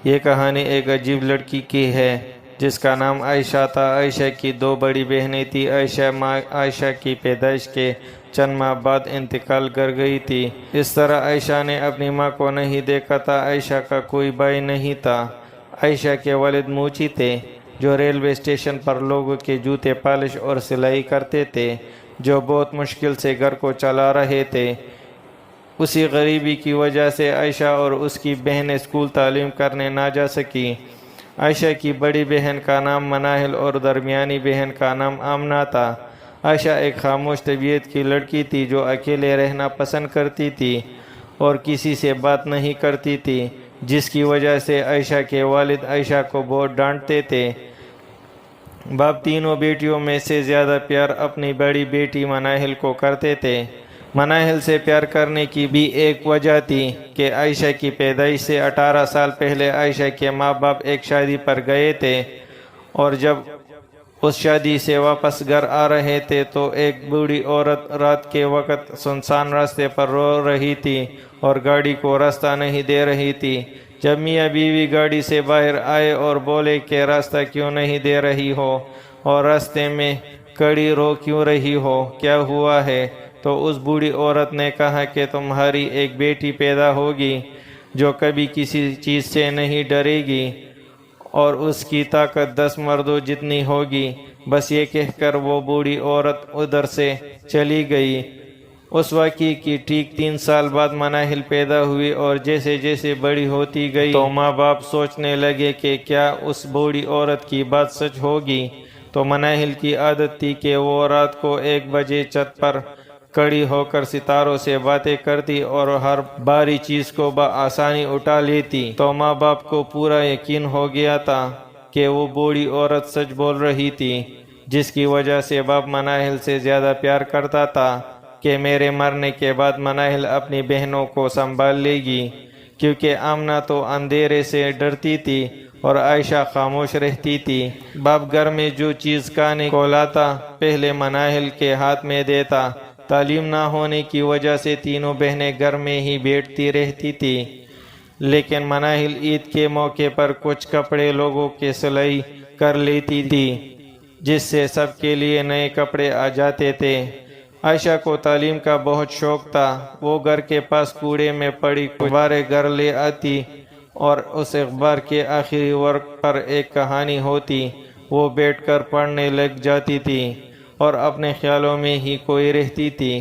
یہ کہانی ایک عجیب لڑکی کی ہے جس کا نام عائشہ تھا۔ عائشہ کی دو بڑی بہنیں تھیں۔ عائشہ کی پیدائش کے چند ماہ بعد انتقال کر گئی تھی۔ اس طرح عائشہ نے اپنی ماں کو نہیں دیکھا تھا۔ عائشہ کا کوئی بھائی نہیں تھا۔ عائشہ کے والد موچی تھے جو ریلوے اسٹیشن پر لوگوں کے جوتے پالش اور سلائی کرتے تھے، جو بہت مشکل سے گھر کو چلا رہے تھے۔ اسی غریبی کی وجہ سے عائشہ اور اس کی بہنیں اسکول تعلیم کرنے نہ جا سکیں۔ عائشہ کی بڑی بہن کا نام مناہل اور درمیانی بہن کا نام آمنہ تھا۔ عائشہ ایک خاموش طبیعت کی لڑکی تھی جو اکیلے رہنا پسند کرتی تھی اور کسی سے بات نہیں کرتی تھی، جس کی وجہ سے عائشہ کے والد عائشہ کو بہت ڈانٹتے تھے۔ باپ تینوں بیٹیوں میں سے زیادہ پیار اپنی بڑی بیٹی مناہل کو کرتے تھے۔ مناہل سے پیار کرنے کی بھی ایک وجہ تھی کہ عائشہ کی پیدائش سے 18 سال پہلے عائشہ کے ماں باپ ایک شادی پر گئے تھے، اور جب اس شادی سے واپس گھر آ رہے تھے تو ایک بوڑھی عورت رات کے وقت سنسان راستے پر رو رہی تھی اور گاڑی کو راستہ نہیں دے رہی تھی۔ جب میاں بیوی گاڑی سے باہر آئے اور بولے کہ راستہ کیوں نہیں دے رہی ہو اور راستے میں کھڑی رو کیوں رہی ہو، کیا ہوا ہے، تو اس بوڑھی عورت نے کہا کہ تمہاری ایک بیٹی پیدا ہوگی جو کبھی کسی چیز سے نہیں ڈرے گی اور اس کی طاقت 10 مردوں جتنی ہوگی۔ بس یہ کہہ کر وہ بوڑھی عورت ادھر سے چلی گئی۔ اس واقعے کی ٹھیک 3 سال بعد مناہل پیدا ہوئی، اور جیسے جیسے بڑی ہوتی گئی تو ماں باپ سوچنے لگے کہ کیا اس بوڑھی عورت کی بات سچ ہوگی۔ تو مناہل کی عادت تھی کہ وہ رات کو 1 بجے چھت پر کھڑی ہو کر ستاروں سے باتیں کرتی اور ہر باری چیز کو بآسانی اٹھا لیتی۔ تو ماں باپ کو پورا یقین ہو گیا تھا کہ وہ بوڑھی عورت سچ بول رہی تھی، جس کی وجہ سے باپ مناہل سے زیادہ پیار کرتا تھا کہ میرے مرنے کے بعد مناہل اپنی بہنوں کو سنبھال لے گی، کیونکہ آمنہ تو اندھیرے سے ڈرتی تھی اور عائشہ خاموش رہتی تھی۔ باپ گھر میں جو چیز کھانے کو لاتا پہلے مناہل کے ہاتھ میں دیتا۔ تعلیم نہ ہونے کی وجہ سے تینوں بہنیں گھر میں ہی بیٹھتی رہتی تھی، لیکن مناہل عید کے موقع پر کچھ کپڑے لوگوں کے سلائی کر لیتی تھی، جس سے سب کے لیے نئے کپڑے آ جاتے تھے۔ عائشہ کو تعلیم کا بہت شوق تھا۔ وہ گھر کے پاس کوڑے میں پڑی کچھ اخباریں گھر لے آتی اور اس اخبار کے آخری ورق پر ایک کہانی ہوتی۔ وہ بیٹھ کر پڑھنے لگ جاتی تھی اور اپنے خیالوں میں ہی کھوئی رہتی تھی۔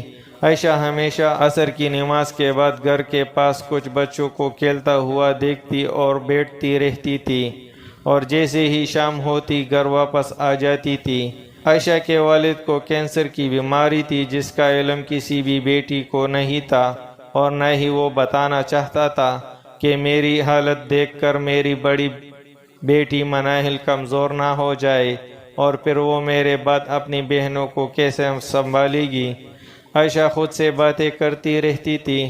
عائشہ ہمیشہ عصر کی نماز کے بعد گھر کے پاس کچھ بچوں کو کھیلتا ہوا دیکھتی اور بیٹھتی رہتی تھی، اور جیسے ہی شام ہوتی گھر واپس آ جاتی تھی۔ عائشہ کے والد کو کینسر کی بیماری تھی، جس کا علم کسی بھی بیٹی کو نہیں تھا، اور نہ ہی وہ بتانا چاہتا تھا کہ میری حالت دیکھ کر میری بڑی بیٹی مناہل کمزور نہ ہو جائے، اور پھر وہ میرے بعد اپنی بہنوں کو کیسے سنبھالے گی۔ عائشہ خود سے باتیں کرتی رہتی تھی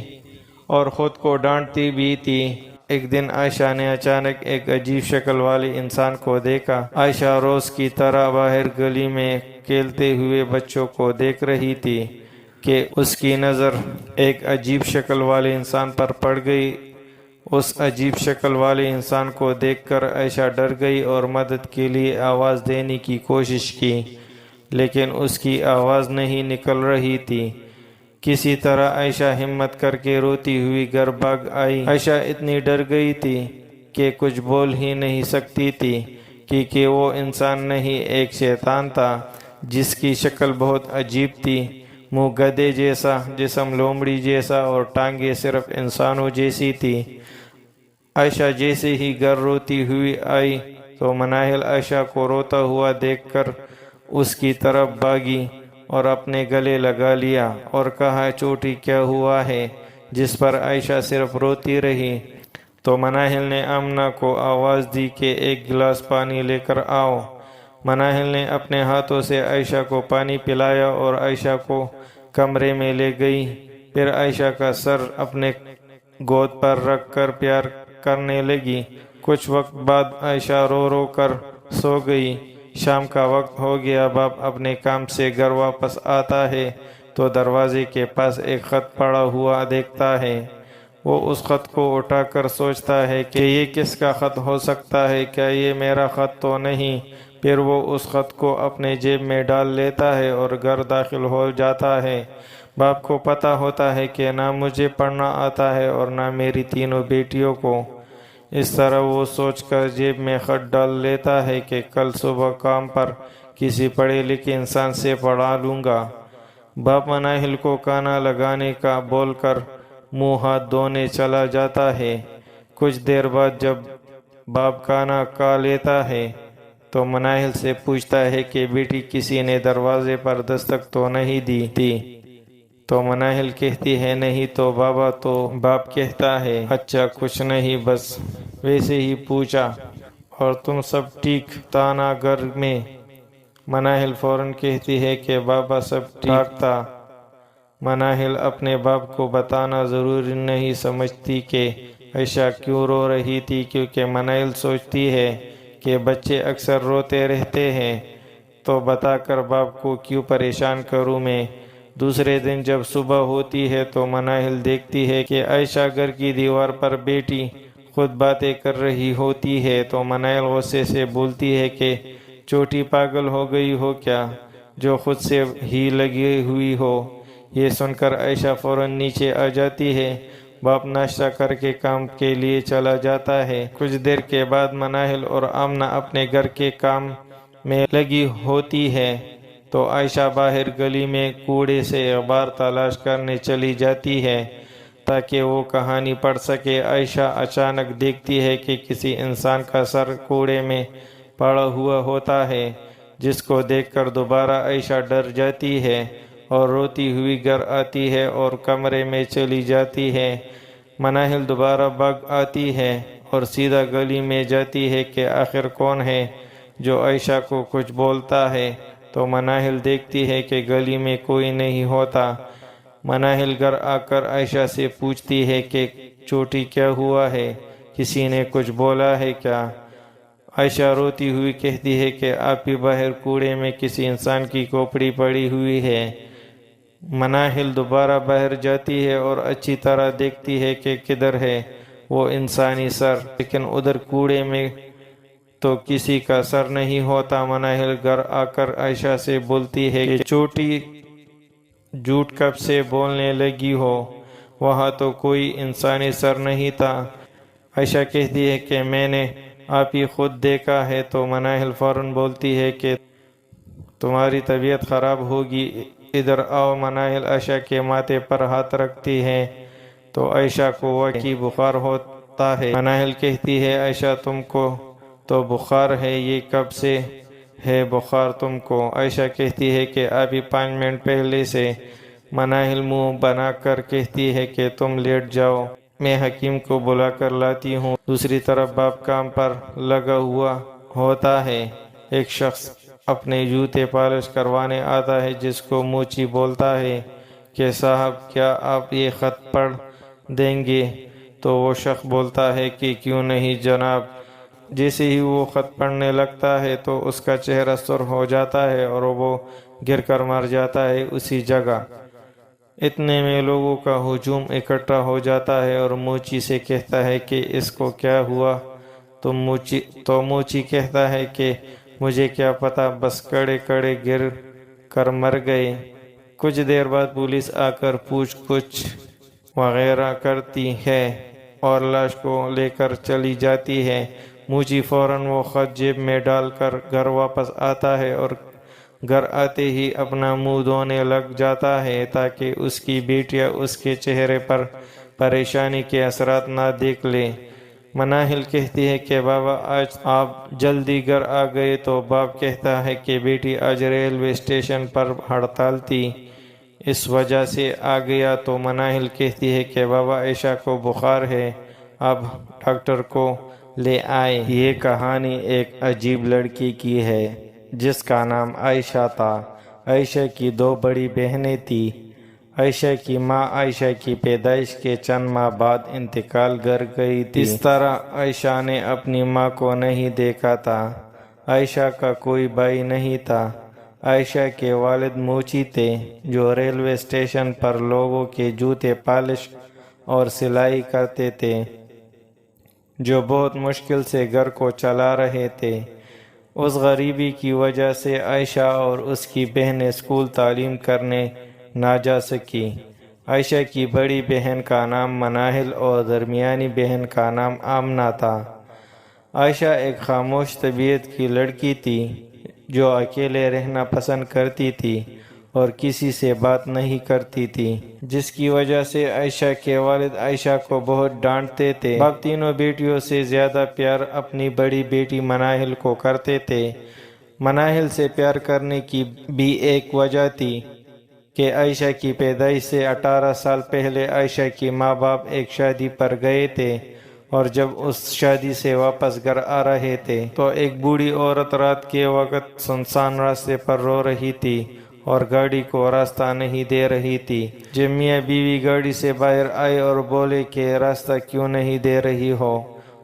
اور خود کو ڈانٹتی بھی تھی۔ ایک دن عائشہ نے اچانک ایک عجیب شکل والے انسان کو دیکھا۔ عائشہ روز کی طرح باہر گلی میں کھیلتے ہوئے بچوں کو دیکھ رہی تھی کہ اس کی نظر ایک عجیب شکل والے انسان پر پڑ گئی۔ اس عجیب شکل والے انسان کو دیکھ کر عائشہ ڈر گئی اور مدد کے لیے آواز دینے کی کوشش کی، لیکن اس کی آواز نہیں نکل رہی تھی۔ کسی طرح عائشہ ہمت کر کے روتی ہوئی گھر بھاگ آئی۔ عائشہ اتنی ڈر گئی تھی کہ کچھ بول ہی نہیں سکتی تھی، کیونکہ وہ انسان نہیں، ایک شیطان تھا جس کی شکل بہت عجیب تھی۔ منہ گدھے جیسا، جسم لومڑی جیسا، اور ٹانگیں صرف انسانوں جیسی تھی۔ عائشہ جیسے ہی گھر روتی ہوئی آئی تو مناہل عائشہ کو روتا ہوا دیکھ کر اس کی طرف بھاگی اور اپنے گلے لگا لیا اور کہا، چوٹی کیا ہوا ہے؟ جس پر عائشہ صرف روتی رہی۔ تو مناہل نے آمنہ کو آواز دی کہ ایک گلاس پانی لے کر آؤ۔ مناہل نے اپنے ہاتھوں سے عائشہ کو پانی پلایا اور عائشہ کو کمرے میں لے گئی۔ پھر عائشہ کا سر اپنے گود پر رکھ کر پیار کرنے لگی۔ کچھ وقت بعد عائشہ رو رو کر سو گئی۔ شام کا وقت ہو گیا۔ باپ اپنے کام سے گھر واپس آتا ہے تو دروازے کے پاس ایک خط پڑا ہوا دیکھتا ہے۔ وہ اس خط کو اٹھا کر سوچتا ہے کہ یہ کس کا خط ہو سکتا ہے، کیا یہ میرا خط تو نہیں؟ پھر وہ اس خط کو اپنے جیب میں ڈال لیتا ہے اور گھر داخل ہو جاتا ہے۔ باپ کو پتہ ہوتا ہے کہ نہ مجھے پڑھنا آتا ہے اور نہ میری تینوں بیٹیوں کو۔ اس طرح وہ سوچ کر جیب میں خط ڈال لیتا ہے کہ کل صبح کام پر کسی پڑھے لکھے انسان سے پڑھا لوں گا۔ باپ مناہل کو کھانا لگانے کا بول کر منہ ہاتھ دھونے چلا جاتا ہے۔ کچھ دیر بعد جب باپ کھانا کھا لیتا ہے تو مناہل سے پوچھتا ہے کہ بیٹی کسی نے دروازے پر دستک تو نہیں دی تھی؟ تو مناہل کہتی ہے نہیں تو بابا، تو باپ کہتا ہے اچھا کچھ نہیں، بس ویسے ہی پوچھا، اور تم سب ٹھیک تھا نا گھر میں؟ مناہل فوراً کہتی ہے کہ بابا سب ٹھیک تھا۔ مناہل اپنے باپ کو بتانا ضروری نہیں سمجھتی کہ عائشہ کیوں رو رہی تھی، کیونکہ مناہل سوچتی ہے کہ بچے اکثر روتے رہتے ہیں تو بتا کر باپ کو کیوں پریشان کروں میں۔ دوسرے دن جب صبح ہوتی ہے تو مناہل دیکھتی ہے کہ عائشہ گھر کی دیوار پر بیٹھی خود باتیں کر رہی ہوتی ہے، تو مناہل غصے سے بولتی ہے کہ چھوٹی پاگل ہو گئی ہو کیا، جو خود سے ہی لگی ہوئی ہو؟ یہ سن کر عائشہ فوراً نیچے آ جاتی ہے۔ باپ ناشتہ کر کے کام کے لیے چلا جاتا ہے۔ کچھ دیر کے بعد مناہل اور آمنہ اپنے گھر کے کام میں لگی ہوتی ہے تو عائشہ باہر گلی میں کوڑے سے اخبار تلاش کرنے چلی جاتی ہے تاکہ وہ کہانی پڑھ سکے۔ عائشہ اچانک دیکھتی ہے کہ کسی انسان کا سر کوڑے میں پڑا ہوا ہوتا ہے، جس کو دیکھ کر دوبارہ عائشہ ڈر جاتی ہے اور روتی ہوئی گھر آتی ہے اور کمرے میں چلی جاتی ہے۔ مناہل دوبارہ بھاگ آتی ہے اور سیدھا گلی میں جاتی ہے کہ آخر کون ہے جو عائشہ کو کچھ بولتا ہے، تو مناہل دیکھتی ہے کہ گلی میں کوئی نہیں ہوتا۔ مناہل گھر آ کر عائشہ سے پوچھتی ہے کہ چھوٹی کیا ہوا ہے، کسی نے کچھ بولا ہے کیا؟ عائشہ روتی ہوئی کہتی ہے کہ آپ ہی باہر کوڑے میں کسی انسان کی کھوپڑی پڑی ہوئی ہے۔ مناہل دوبارہ باہر جاتی ہے اور اچھی طرح دیکھتی ہے کہ کدھر ہے وہ انسانی سر، لیکن ادھر کوڑے میں تو کسی کا سر نہیں ہوتا۔ مناہل گھر آ کر عائشہ سے بولتی ہے کہ چھوٹی جھوٹ کب سے بولنے لگی ہو، وہاں تو کوئی انسانی سر نہیں تھا۔ عائشہ کہتی ہے کہ میں نے آپ ہی خود دیکھا ہے، تو مناہل فوراً بولتی ہے کہ تمہاری طبیعت خراب ہوگی، ادھر آؤ۔ مناہل عائشہ کے ماتھے پر ہاتھ رکھتی ہے تو عائشہ کو واقعی بخار ہوتا ہے۔ مناہل کہتی ہے عائشہ تم کو تو بخار ہے، یہ کب سے ہے بخار تم کو؟ عائشہ کہتی ہے کہ ابھی 5 منٹ پہلے سے۔ مناہل منہ بنا کر کہتی ہے کہ تم لیٹ جاؤ، میں حکیم کو بلا کر لاتی ہوں۔ دوسری طرف باپ کام پر لگا ہوا ہوتا ہے۔ ایک شخص اپنے جوتے پالش کروانے آتا ہے جس کو موچی بولتا ہے کہ صاحب کیا آپ یہ خط پڑھ دیں گے؟ تو وہ شخص بولتا ہے کہ کیوں نہیں جناب۔ جیسے ہی وہ خط پڑھنے لگتا ہے تو اس کا چہرہ سرخ ہو جاتا ہے اور وہ گر کر مر جاتا ہے اسی جگہ۔ اتنے میں لوگوں کا ہجوم اکٹھا ہو جاتا ہے اور موچی سے کہتا ہے کہ اس کو کیا ہوا؟ تو موچی کہتا ہے کہ مجھے کیا پتا، بس کڑے کڑے گر کر مر گئے۔ کچھ دیر بعد پولیس آ کر پوچھ گچھ وغیرہ کرتی ہے اور لاش کو لے کر چلی جاتی ہے۔ موچی فوراً وہ خط جیب میں ڈال کر گھر واپس آتا ہے اور گھر آتے ہی اپنا منہ دھونے لگ جاتا ہے تاکہ اس کی بیٹیاں اس کے چہرے پر پریشانی کے اثرات نہ دیکھ لیں۔ مناہل کہتی ہے کہ بابا آج آپ جلدی گھر آ گئے، تو باپ کہتا ہے کہ بیٹی آج ریلوے اسٹیشن پر ہڑتال تھی، اس وجہ سے آ گیا۔ تو مناہل کہتی ہے کہ بابا عائشہ کو بخار ہے، اب ڈاکٹر کو لے آئے۔ یہ کہانی ایک عجیب لڑکی کی ہے جس کا نام عائشہ تھا۔ عائشہ کی 2 بڑی بہنیں تھیں۔ عائشہ کی ماں عائشہ کی پیدائش کے چند ماہ بعد انتقال کر گئی تھی۔ اس طرح عائشہ نے اپنی ماں کو نہیں دیکھا تھا۔ عائشہ کا کوئی بھائی نہیں تھا۔ عائشہ کے والد موچی تھے جو ریلوے اسٹیشن پر لوگوں کے جوتے پالش اور سلائی کرتے تھے، جو بہت مشکل سے گھر کو چلا رہے تھے۔ اس غریبی کی وجہ سے عائشہ اور اس کی بہنیں اسکول تعلیم کرنے نہ جا سکی۔ عائشہ کی بڑی بہن کا نام مناہل اور درمیانی بہن کا نام آمنہ تھا۔ عائشہ ایک خاموش طبیعت کی لڑکی تھی جو اکیلے رہنا پسند کرتی تھی اور کسی سے بات نہیں کرتی تھی، جس کی وجہ سے عائشہ کے والد عائشہ کو بہت ڈانٹتے تھے۔ باپ تینوں بیٹیوں سے زیادہ پیار اپنی بڑی بیٹی مناہل کو کرتے تھے۔ مناہل سے پیار کرنے کی بھی ایک وجہ تھی کہ عائشہ کی پیدائش سے 18 سال پہلے عائشہ کی ماں باپ ایک شادی پر گئے تھے، اور جب اس شادی سے واپس گھر آ رہے تھے تو ایک بوڑھی عورت رات کے وقت سنسان راستے پر رو رہی تھی اور گاڑی کو راستہ نہیں دے رہی تھی۔ جب میاں بیوی گاڑی سے باہر آئے اور بولے کہ راستہ کیوں نہیں دے رہی ہو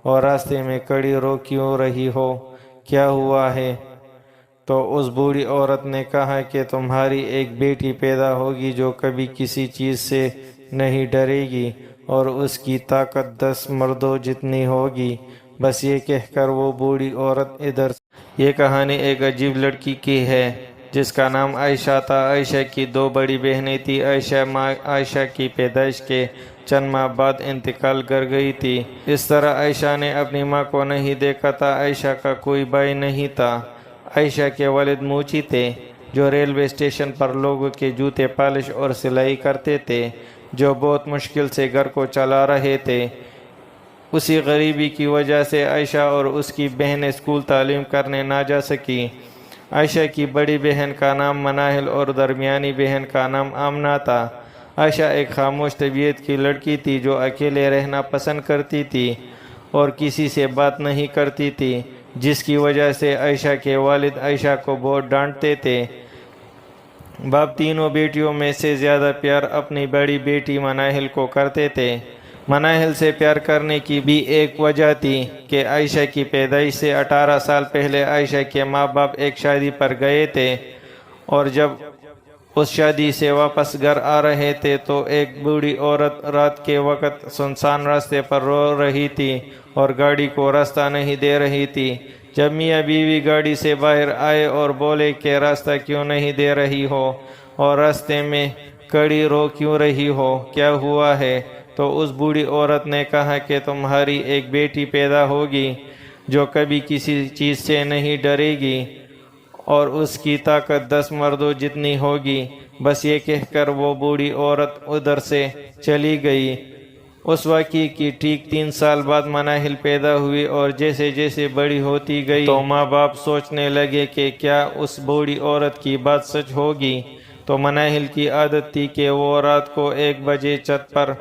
اور راستے میں کھڑی رو کیوں رہی ہو، کیا ہوا ہے؟ تو اس بوڑھی عورت نے کہا کہ تمہاری ایک بیٹی پیدا ہوگی جو کبھی کسی چیز سے نہیں ڈرے گی اور اس کی طاقت 10 مردوں جتنی ہوگی۔ بس یہ کہہ کر وہ بوڑھی عورت ادھر۔ یہ کہانی ایک عجیب لڑکی کی ہے جس کا نام عائشہ تھا۔ عائشہ کی 2 بڑی بہنیں تھیں۔ عائشہ ماں عائشہ کی پیدائش کے چند ماہ بعد انتقال کر گئی تھی۔ اس طرح عائشہ نے اپنی ماں کو نہیں دیکھا تھا۔ عائشہ کا کوئی بھائی نہیں تھا۔ عائشہ کے والد موچی تھے جو ریلوے اسٹیشن پر لوگوں کے جوتے پالش اور سلائی کرتے تھے، جو بہت مشکل سے گھر کو چلا رہے تھے۔ اسی غریبی کی وجہ سے عائشہ اور اس کی بہنیں اسکول تعلیم کرنے نہ جا سکی۔ عائشہ کی بڑی بہن کا نام مناہل اور درمیانی بہن کا نام آمنہ تھا۔ عائشہ ایک خاموش طبیعت کی لڑکی تھی جو اکیلے رہنا پسند کرتی تھی اور کسی سے بات نہیں کرتی تھی، جس کی وجہ سے عائشہ کے والد عائشہ کو بہت ڈانٹتے تھے۔ باپ تینوں بیٹیوں میں سے زیادہ پیار اپنی بڑی بیٹی مناہل کو کرتے تھے۔ مناہل سے پیار کرنے کی بھی ایک وجہ تھی کہ عائشہ کی پیدائش سے 18 سال پہلے عائشہ کے ماں باپ ایک شادی پر گئے تھے، اور جب اس شادی سے واپس گھر آ رہے تھے تو ایک بوڑھی عورت رات کے وقت سنسان راستے پر رو رہی تھی اور گاڑی کو راستہ نہیں دے رہی تھی۔ جب میاں بیوی گاڑی سے باہر آئے اور بولے کہ راستہ کیوں نہیں دے رہی ہو اور راستے میں کھڑی رو کیوں رہی ہو، کیا ہوا ہے؟ تو اس بوڑھی عورت نے کہا کہ تمہاری ایک بیٹی پیدا ہوگی جو کبھی کسی چیز سے نہیں ڈرے گی اور اس کی طاقت 10 مردوں جتنی ہوگی۔ بس یہ کہہ کر وہ بوڑھی عورت ادھر سے چلی گئی۔ اس واقعے کی ٹھیک 3 سال بعد مناہل پیدا ہوئی، اور جیسے جیسے بڑی ہوتی گئی تو ماں باپ سوچنے لگے کہ کیا اس بوڑھی عورت کی بات سچ ہوگی۔ تو مناہل کی عادت تھی کہ وہ رات کو 1 بجے چھت پر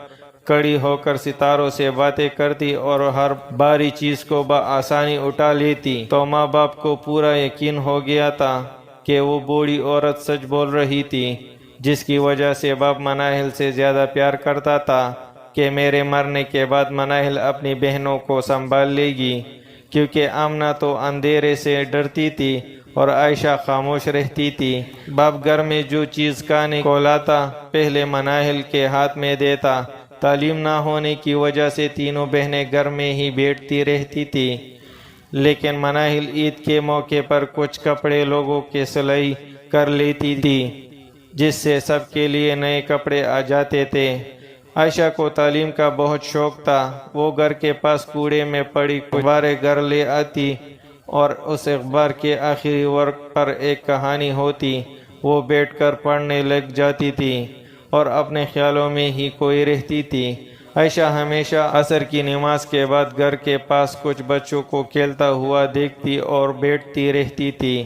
کھڑی ہو کر ستاروں سے باتیں کرتی اور ہر باری چیز کو بآسانی اٹھا لیتی۔ تو ماں باپ کو پورا یقین ہو گیا تھا کہ وہ بوڑھی عورت سچ بول رہی تھی، جس کی وجہ سے باپ مناہل سے زیادہ پیار کرتا تھا کہ میرے مرنے کے بعد مناہل اپنی بہنوں کو سنبھال لے گی، کیونکہ آمنہ تو اندھیرے سے ڈرتی تھی اور عائشہ خاموش رہتی تھی۔ باپ گھر میں جو چیز کھانے کو لاتا پہلے مناہل کے ہاتھ میں دیتا۔ تعلیم نہ ہونے کی وجہ سے تینوں بہنیں گھر میں ہی بیٹھتی رہتی تھی، لیکن مناہل عید کے موقع پر کچھ کپڑے لوگوں کے سلائی کر لیتی تھی، جس سے سب کے لیے نئے کپڑے آ جاتے تھے۔ عائشہ کو تعلیم کا بہت شوق تھا۔ وہ گھر کے پاس کوڑے میں پڑی کچھ اخباریں گھر لے آتی اور اس اخبار کے آخری ورق پر ایک کہانی ہوتی۔ وہ بیٹھ کر پڑھنے لگ جاتی تھی اور اپنے خیالوں میں ہی کھوئی رہتی تھی۔ عائشہ ہمیشہ عصر کی نماز کے بعد گھر کے پاس کچھ بچوں کو کھیلتا ہوا دیکھتی اور بیٹھتی رہتی تھی،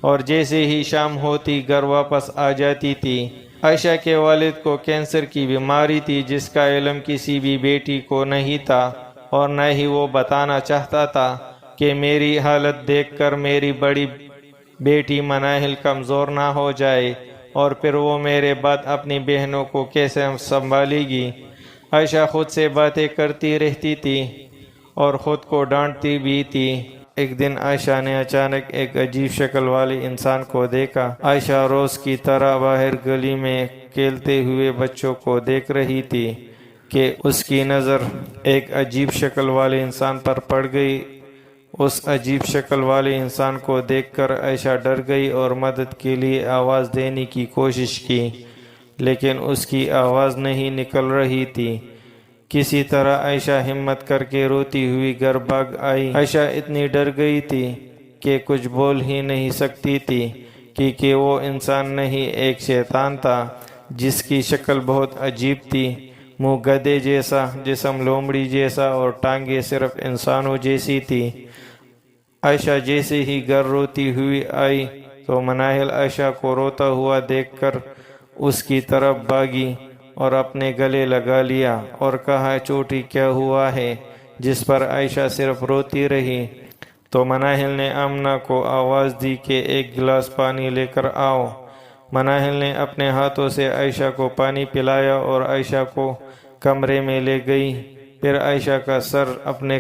اور جیسے ہی شام ہوتی گھر واپس آ جاتی تھی۔ عائشہ کے والد کو کینسر کی بیماری تھی، جس کا علم کسی بھی بیٹی کو نہیں تھا، اور نہ ہی وہ بتانا چاہتا تھا کہ میری حالت دیکھ کر میری بڑی بیٹی مناہل کمزور نہ ہو جائے اور پھر وہ میرے بعد اپنی بہنوں کو کیسے سنبھالے گی۔ عائشہ خود سے باتیں کرتی رہتی تھی اور خود کو ڈانٹتی بھی تھی۔ ایک دن عائشہ نے اچانک ایک عجیب شکل والے انسان کو دیکھا۔ عائشہ روز کی طرح باہر گلی میں کھیلتے ہوئے بچوں کو دیکھ رہی تھی۔ کہ اس کی نظر ایک عجیب شکل والے انسان پر پڑ گئی۔ اس عجیب شکل والے انسان کو دیکھ کر عائشہ ڈر گئی اور مدد کے لیے آواز دینے کی کوشش کی، لیکن اس کی آواز نہیں نکل رہی تھی۔ کسی طرح عائشہ ہمت کر کے روتی ہوئی گھر بھاگ آئی۔ عائشہ اتنی ڈر گئی تھی کہ کچھ بول ہی نہیں سکتی تھی، کیونکہ وہ انسان نہیں، ایک شیطان تھا جس کی شکل بہت عجیب تھی، منہ گدھے جیسا، جسم لومڑی جیسا اور ٹانگیں صرف انسانوں جیسی تھی۔ عائشہ جیسے ہی گھر روتی ہوئی آئی تو مناہل عائشہ کو روتا ہوا دیکھ کر اس کی طرف بھاگی اور اپنے گلے لگا لیا اور کہا، چوٹی کیا ہوا ہے؟ جس پر عائشہ صرف روتی رہی۔ تو مناہل نے آمنہ کو آواز دی کہ ایک گلاس پانی لے کر آؤ۔ مناہل نے اپنے ہاتھوں سے عائشہ کو پانی پلایا اور عائشہ کو کمرے میں لے گئی۔ پھر عائشہ کا سر اپنے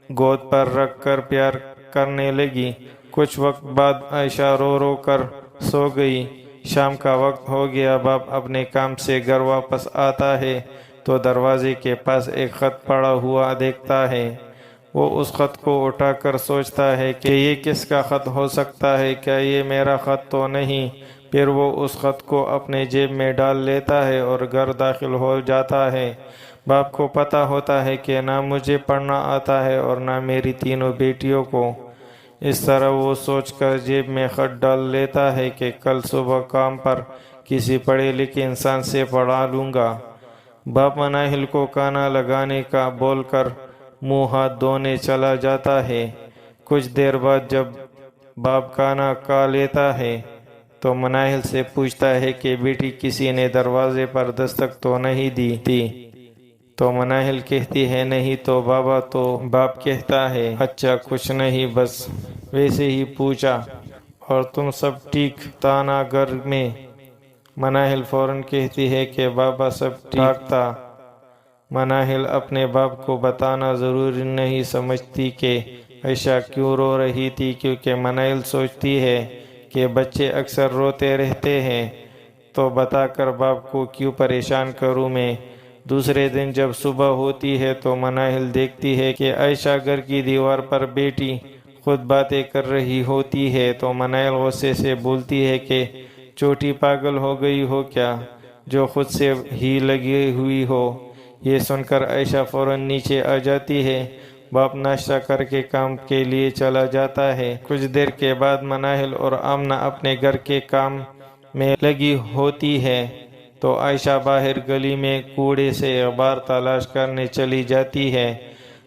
گود پر رکھ کر پیار کرنے لگی۔ کچھ وقت بعد عائشہ رو رو کر سو گئی۔ شام کا وقت ہو گیا۔ باپ اپنے کام سے گھر واپس آتا ہے تو دروازے کے پاس ایک خط پڑا ہوا دیکھتا ہے۔ وہ اس خط کو اٹھا کر سوچتا ہے کہ یہ کس کا خط ہو سکتا ہے، کیا یہ میرا خط تو نہیں؟ پھر وہ اس خط کو اپنے جیب میں ڈال لیتا ہے اور گھر داخل ہو جاتا ہے۔ باپ کو پتہ ہوتا ہے کہ نہ مجھے پڑھنا آتا ہے اور نہ میری تینوں بیٹیوں کو۔ اس طرح وہ سوچ کر جیب میں خط ڈال لیتا ہے کہ کل صبح کام پر کسی پڑھے لکھے انسان سے پڑھا لوں گا۔ باپ مناہل کو کھانا لگانے کا بول کر منہ ہاتھ دھونے چلا جاتا ہے۔ کچھ دیر بعد جب باپ کھانا کھا لیتا ہے تو مناہل سے پوچھتا ہے کہ بیٹی کسی نے دروازے پر دستک تو نہیں دی تھی؟ تو مناہل کہتی ہے نہیں تو بابا۔ تو باپ کہتا ہے اچھا کچھ نہیں، بس ویسے ہی پوچھا، اور تم سب ٹھیک تھا نا گھر میں؟ مناہل فوراً کہتی ہے کہ بابا سب ٹھیک تھا۔ مناہل اپنے باپ کو بتانا ضروری نہیں سمجھتی کہ عائشہ کیوں رو رہی تھی، کیونکہ مناہل سوچتی ہے کہ بچے اکثر روتے رہتے ہیں تو بتا کر باپ کو کیوں پریشان کروں میں۔ دوسرے دن جب صبح ہوتی ہے تو مناہل دیکھتی ہے کہ عائشہ گھر کی دیوار پر بیٹھی خود باتیں کر رہی ہوتی ہے۔ تو مناہل غصے سے بولتی ہے کہ چوٹی پاگل ہو گئی ہو کیا، جو خود سے ہی لگی ہوئی ہو؟ یہ سن کر عائشہ فوراً نیچے آ جاتی ہے۔ باپ ناشتہ کر کے کام کے لیے چلا جاتا ہے۔ کچھ دیر کے بعد مناہل اور آمنہ اپنے گھر کے کام میں لگی ہوتی ہے تو عائشہ باہر گلی میں کوڑے سے اخبار تلاش کرنے چلی جاتی ہے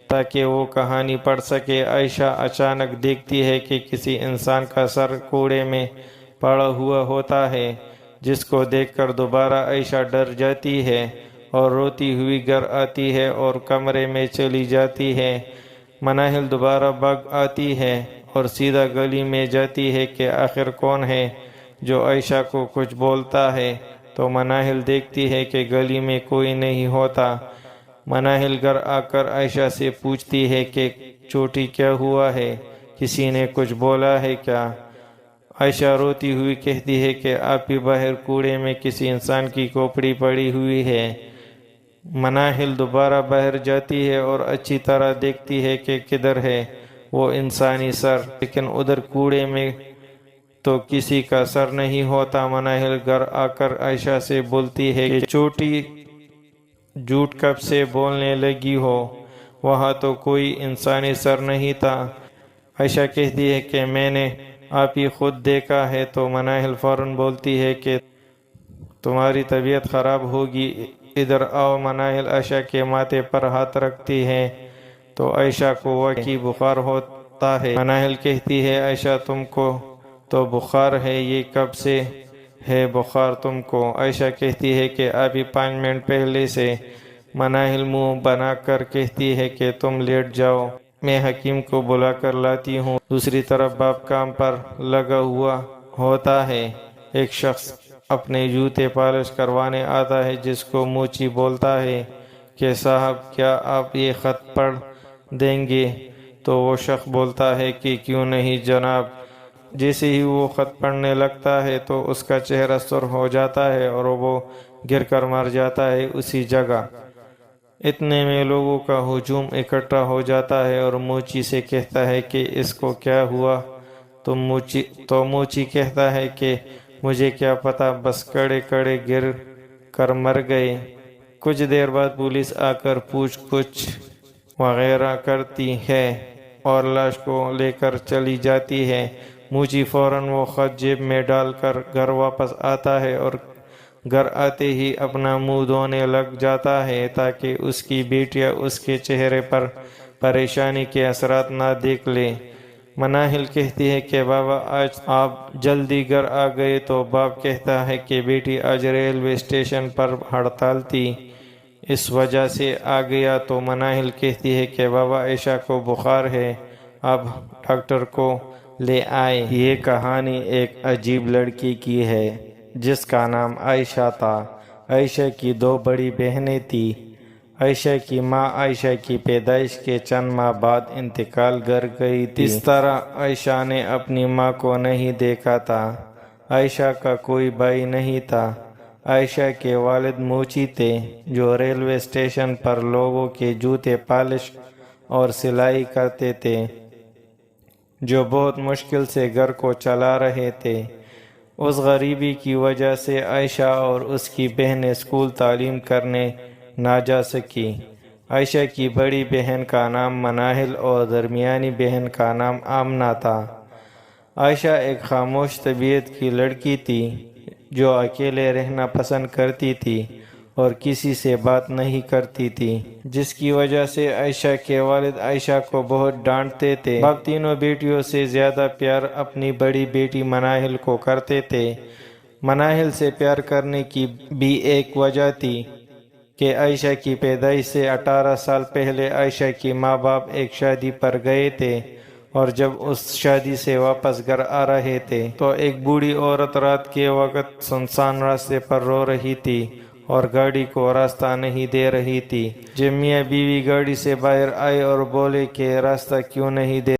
تاکہ وہ کہانی پڑھ سکے۔ عائشہ اچانک دیکھتی ہے کہ کسی انسان کا سر کوڑے میں پڑا ہوا ہوتا ہے، جس کو دیکھ کر دوبارہ عائشہ ڈر جاتی ہے اور روتی ہوئی گھر آتی ہے اور کمرے میں چلی جاتی ہے۔ مناہل دوبارہ بھاگ آتی ہے اور سیدھا گلی میں جاتی ہے کہ آخر کون ہے جو عائشہ کو کچھ بولتا ہے۔ تو مناہل دیکھتی ہے کہ گلی میں کوئی نہیں ہوتا۔ مناہل گھر آ کر عائشہ سے پوچھتی ہے کہ چوٹی کیا ہوا ہے، کسی نے کچھ بولا ہے کیا؟ عائشہ روتی ہوئی کہتی ہے کہ آپ ہی باہر کوڑے میں کسی انسان کی کھوپڑی پڑی ہوئی ہے۔ مناہل دوبارہ باہر جاتی ہے اور اچھی طرح دیکھتی ہے کہ کدھر ہے وہ انسانی سر، لیکن ادھر کوڑے میں تو کسی کا سر نہیں ہوتا۔ مناہل گھر آ کر عائشہ سے بولتی ہے کہ چوٹی جھوٹ کب سے بولنے لگی ہو، وہاں تو کوئی انسانی سر نہیں تھا۔ عائشہ کہتی ہے کہ میں نے آپ ہی خود دیکھا ہے۔ تو مناہل فوراً بولتی ہے کہ تمہاری طبیعت خراب ہوگی، ادھر آؤ۔ مناہل عائشہ کے ماتھے پر ہاتھ رکھتی ہے تو عائشہ کو واقعی بخار ہوتا ہے۔ مناہل کہتی ہے عائشہ تم کو تو بخار ہے، یہ کب سے ہے بخار تم کو؟ عائشہ کہتی ہے کہ ابھی 5 منٹ پہلے سے۔ مناہل منہ بنا کر کہتی ہے کہ تم لیٹ جاؤ، میں حکیم کو بلا کر لاتی ہوں۔ دوسری طرف باپ کام پر لگا ہوا ہوتا ہے۔ ایک شخص اپنے جوتے پالش کروانے آتا ہے جس کو موچی بولتا ہے کہ صاحب کیا آپ یہ خط پڑھ دیں گے؟ تو وہ شخص بولتا ہے کہ کیوں نہیں جناب۔ جیسے ہی وہ خط پڑھنے لگتا ہے تو اس کا چہرہ سرخ ہو جاتا ہے اور وہ گر کر مر جاتا ہے اسی جگہ۔ اتنے میں لوگوں کا ہجوم اکٹھا ہو جاتا ہے اور موچی سے کہتا ہے کہ اس کو کیا ہوا؟ تو موچی کہتا ہے کہ مجھے کیا پتا، بس کڑے کڑے گر کر مر گئے۔ کچھ دیر بعد پولیس آ کر پوچھ گچھ وغیرہ کرتی ہے اور لاش کو لے کر چلی جاتی ہے۔ موچی فوراً وہ خط جیب میں ڈال کر گھر واپس آتا ہے اور گھر آتے ہی اپنا منہ دھونے لگ جاتا ہے تاکہ اس کی بیٹیاں اس کے چہرے پر پریشانی کے اثرات نہ دیکھ لے۔ مناہل کہتی ہے کہ بابا آج آپ جلدی گھر آ گئے، تو باپ کہتا ہے کہ بیٹی آج ریلوے اسٹیشن پر ہڑتال تھی، اس وجہ سے آ گیا۔ تو مناہل کہتی ہے کہ بابا عائشہ کو بخار ہے، اب ڈاکٹر کو لے آئے۔ یہ کہانی ایک عجیب لڑکی کی ہے جس کا نام عائشہ تھا۔ عائشہ کی دو بڑی بہنیں تھیں۔ عائشہ کی ماں عائشہ کی پیدائش کے چند ماہ بعد انتقال کر گئی تھی۔ اس طرح عائشہ نے اپنی ماں کو نہیں دیکھا تھا۔ عائشہ کا کوئی بھائی نہیں تھا۔ عائشہ کے والد موچی تھے جو ریلوے اسٹیشن پر لوگوں کے جوتے پالش اور سلائی کرتے تھے، جو بہت مشکل سے گھر کو چلا رہے تھے۔ اس غریبی کی وجہ سے عائشہ اور اس کی بہنیں اسکول تعلیم کرنے نہ جا سکی۔ عائشہ کی بڑی بہن کا نام مناہل اور درمیانی بہن کا نام آمنہ تھا۔ عائشہ ایک خاموش طبیعت کی لڑکی تھی جو اکیلے رہنا پسند کرتی تھی اور کسی سے بات نہیں کرتی تھی، جس کی وجہ سے عائشہ کے والد عائشہ کو بہت ڈانٹتے تھے۔ باپ تینوں بیٹیوں سے زیادہ پیار اپنی بڑی بیٹی مناہل کو کرتے تھے۔ مناہل سے پیار کرنے کی بھی ایک وجہ تھی کہ عائشہ کی پیدائش سے 18 سال پہلے عائشہ کی ماں باپ ایک شادی پر گئے تھے، اور جب اس شادی سے واپس گھر آ رہے تھے تو ایک بوڑھی عورت رات کے وقت سنسان راستے پر رو رہی تھی اور گاڑی کو راستہ نہیں دے رہی تھی۔ جب میاں بیوی گاڑی سے باہر آئے اور بولے کہ راستہ کیوں نہیں دے